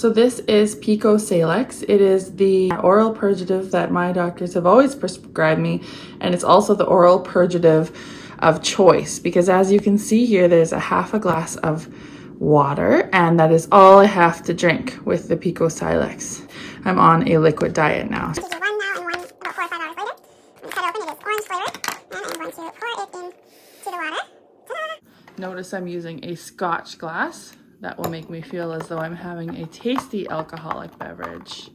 So this is Pico Salix. It is the oral purgative that my doctors have always prescribed me, and it's also the oral purgative of choice because as you can see here, there's a half a glass of water, and that is all I have to drink with the Pico Salix. I'm on a liquid diet now. I'm going to do one now and one about 4 or 5 hours later. I'm going to cut it open. It is orange flavored, and I'm going to pour it into the water. Ta-da! Notice I'm using a Scotch glass. That will make me feel as though I'm having a tasty alcoholic beverage.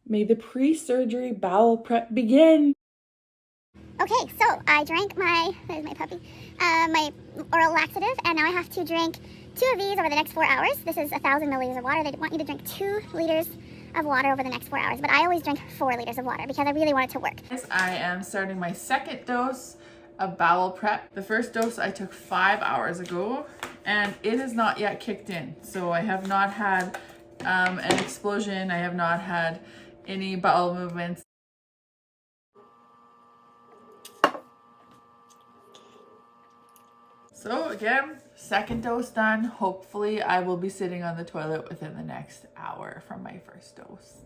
May the pre-surgery bowel prep begin. Okay, so I drank there's my puppy, my oral laxative, and now I have to drink 2 of these over the next 4 hours. This is 1,000 milliliters of water. They want you to drink 2 liters of water over the next 4 hours, but I always drink 4 liters of water because I really want it to work. I am starting my second dose of bowel prep. The first dose I took 5 hours ago, and it has not yet kicked in. So I have not had an explosion. I have not had any bowel movements. So again, second dose done. Hopefully I will be sitting on the toilet within the next hour from my first dose.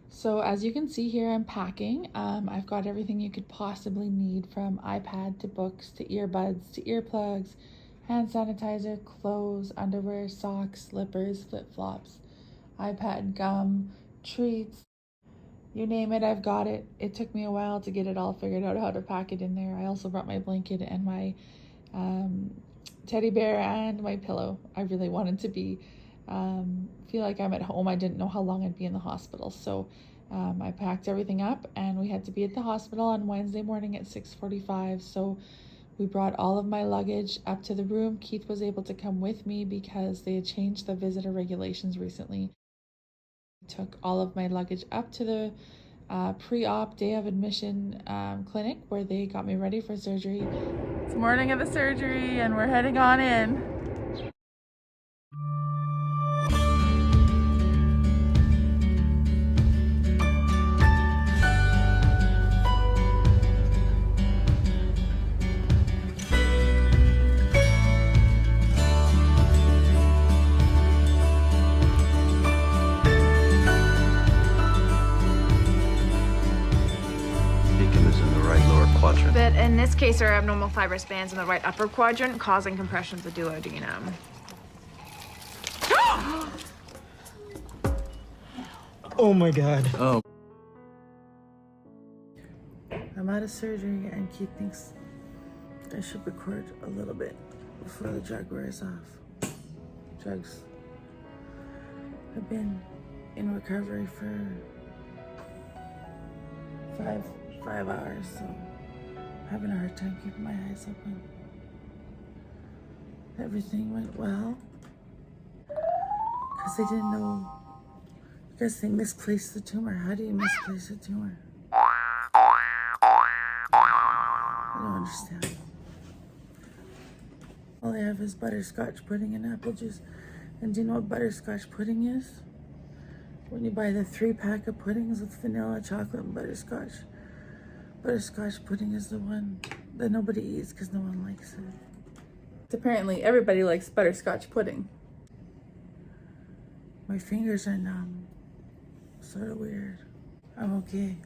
So as you can see here, I'm packing. I've got everything you could possibly need, from iPad to books to earbuds to earplugs, hand sanitizer, clothes, underwear, socks, slippers, flip-flops, iPad, gum, treats. You name it, I've got it. It took me a while to get it all figured out how to pack it in there. I also brought my blanket and my teddy bear and my pillow. I really wanted to feel like I'm at home. I didn't know how long I'd be in the hospital, so I packed everything up, and we had to be at the hospital on Wednesday morning at 6:45. So we brought all of my luggage up to the room. Keith was able to come with me because they had changed the visitor regulations recently. I took all of my luggage up to the pre-op day of admission clinic where they got me ready for surgery. It's morning of the surgery and we're heading on in. But in this case, there are abnormal fibrous bands in the right upper quadrant, causing compression of the duodenum. Oh my God. Oh. I'm out of surgery and Keith thinks I should record a little bit before the drug wears off. Drugs. I've been in recovery for five hours, so I'm having a hard time keeping my eyes open. Everything went well because they didn't know. I guess they misplaced the tumor. How do you misplace a tumor? I don't understand. All I have is butterscotch pudding and apple juice. And do you know what butterscotch pudding is? When you buy the 3-pack of puddings with vanilla, chocolate, and butterscotch. Butterscotch pudding is the one that nobody eats because no one likes it. Apparently everybody likes butterscotch pudding. My fingers are numb. Sort of weird. I'm okay.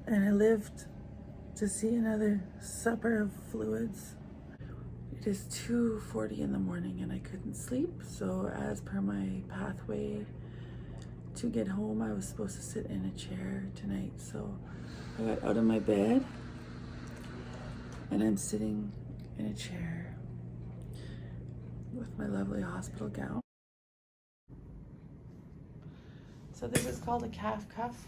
And I lived to see another supper of fluids. It is 2:40 in the morning and I couldn't sleep. So as per my pathway to get home, I was supposed to sit in a chair tonight. So I got out of my bed and I'm sitting in a chair with my lovely hospital gown. So this is called a calf cuff.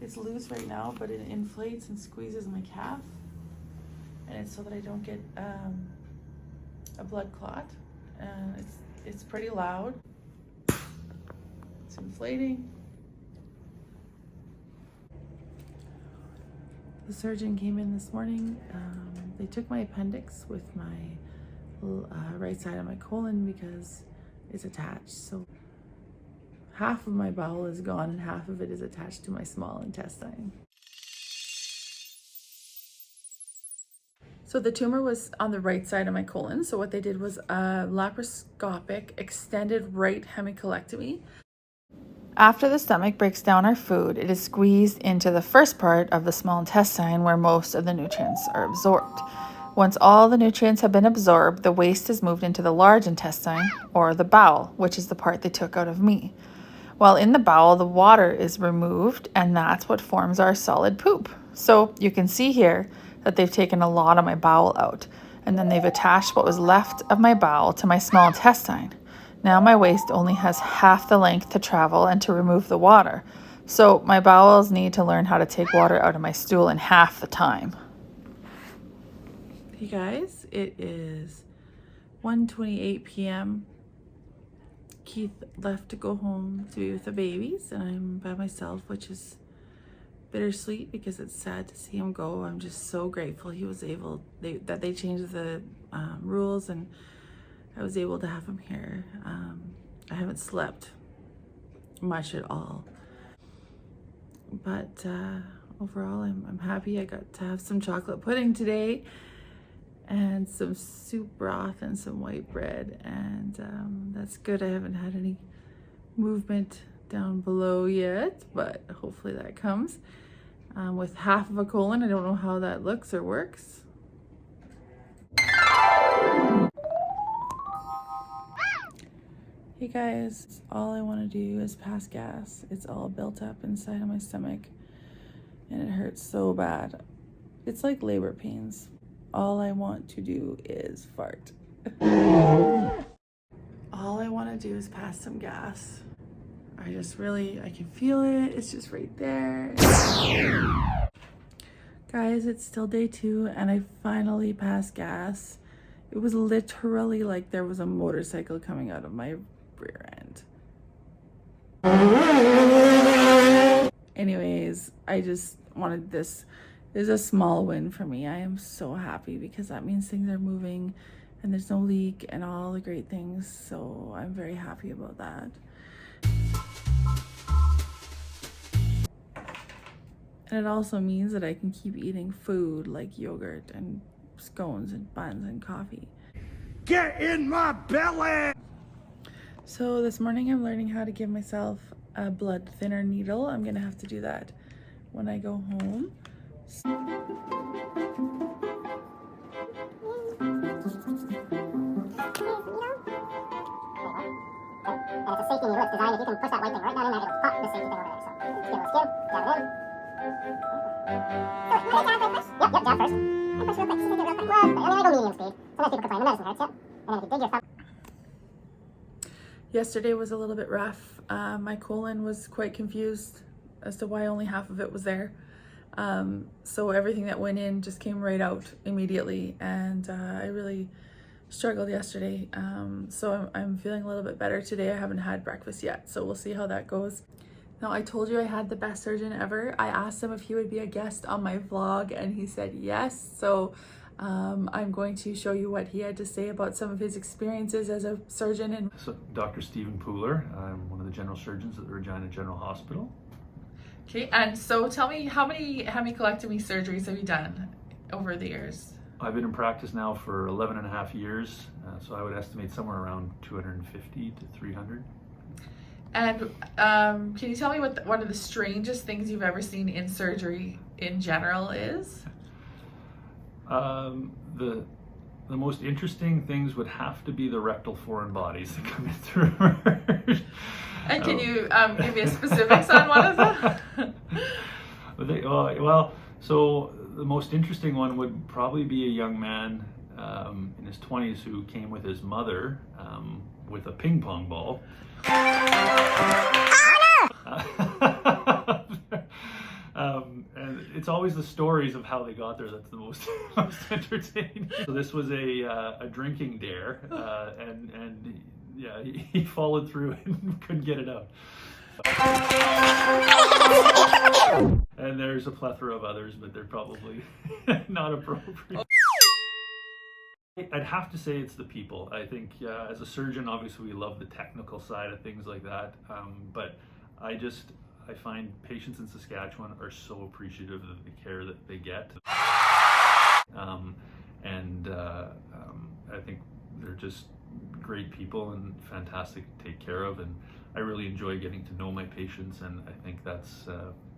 It's loose right now, but it inflates and squeezes my calf. And it's so that I don't get a blood clot. And it's pretty loud. It's inflating. The surgeon came in this morning. They took my appendix with my right side of my colon because it's attached. So half of my bowel is gone and half of it is attached to my small intestine. So the tumor was on the right side of my colon. So what they did was a laparoscopic extended right hemicolectomy. After the stomach breaks down our food, it is squeezed into the first part of the small intestine where most of the nutrients are absorbed. Once all the nutrients have been absorbed, the waste is moved into the large intestine, or the bowel, which is the part they took out of me. While in the bowel, the water is removed, and that's what forms our solid poop. So you can see here that they've taken a lot of my bowel out, and then they've attached what was left of my bowel to my small intestine. Now my waste only has half the length to travel and to remove the water. So my bowels need to learn how to take water out of my stool in half the time. Hey guys, it is 1:28 p.m. Keith left to go home to be with the babies, and I'm by myself, which is bittersweet because it's sad to see him go. I'm just so grateful he was able, that they changed the rules and I was able to have him here. I haven't slept much at all, but overall I'm happy. I got to have some chocolate pudding today and some soup broth and some white bread, and that's good. I haven't had any movement down below yet, but hopefully that comes. With half of a colon, I don't know how that looks or works. Hey guys, all I want to do is pass gas. It's all built up inside of my stomach and it hurts so bad. It's like labor pains. All I want to do is fart. All I want to do is pass some gas. I can feel it. It's just right there. Guys, it's still day 2 and I finally passed gas. It was literally like there was a motorcycle coming out of my rear end. Anyways, I just wanted this. Is a small win for me. I am so happy because that means things are moving and there's no leak and all the great things. So I'm very happy about that. And it also means that I can keep eating food like yogurt and scones and buns and coffee. Get in my belly! So this morning I'm learning how to give myself a blood thinner needle. I'm gonna have to do that when I go home. And it's a safety needle. It's designed, if you can push that white thing right down in there, it'll pop the safety thing over there. So let's give, jab it in. So, can I jab right first? Yep, jab first. And push real quick. See if I do it real quick. Well, but I go medium speed. Sometimes people complain the medicine hurts, yep. And then if you dig your thumb. Yesterday was a little bit rough. My colon was quite confused as to why only half of it was there. So everything that went in just came right out immediately, and I really struggled yesterday. So I'm feeling a little bit better today. I haven't had breakfast yet, so we'll see how that goes. Now, I told you I had the best surgeon ever. I asked him if he would be a guest on my vlog and he said yes. So I'm going to show you what he had to say about some of his experiences as a surgeon. So, Dr. Stephen Pooler. I'm one of the general surgeons at the Regina General Hospital. Okay, and so tell me, how many hemicolectomy surgeries have you done over the years? I've been in practice now for 11 and a half years, so I would estimate somewhere around 250 to 300. And can you tell me what one of the strangest things you've ever seen in surgery in general is? The most interesting things would have to be the rectal foreign bodies that come in through. And can you give me specifics on one of them? Well, so the most interesting one would probably be a young man in his 20s who came with his mother with a ping pong ball. And it's always the stories of how they got there that's the most entertaining. So this was a drinking dare, and yeah, he followed through and couldn't get it out. And there's a plethora of others, but they're probably not appropriate. I'd have to say it's the people. I think as a surgeon, obviously we love the technical side of things like that, but I find patients in Saskatchewan are so appreciative of the care that they get. just great people and fantastic to take care of, and I really enjoy getting to know my patients, and I think that's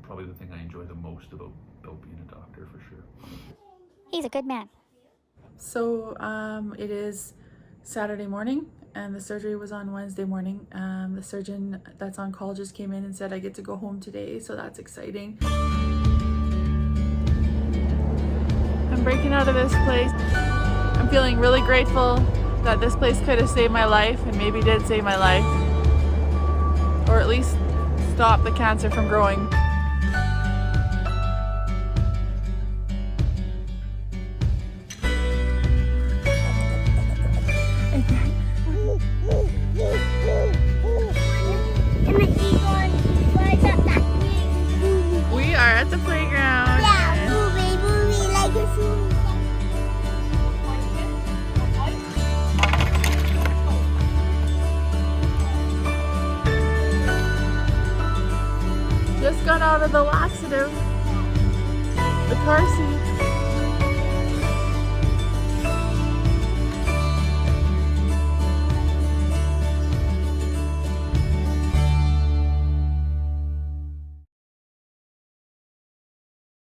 probably the thing I enjoy the most about being a doctor, for sure. He's a good man. So it is Saturday morning and the surgery was on Wednesday morning. The surgeon that's on call just came in and said I get to go home today, so that's exciting. I'm breaking out of this place. I'm feeling really grateful that this place could have saved my life, and maybe did save my life, or at least stop the cancer from growing. We are at the playground. Yeah, movie, like a movie. Just got out of the laxative, the car seat.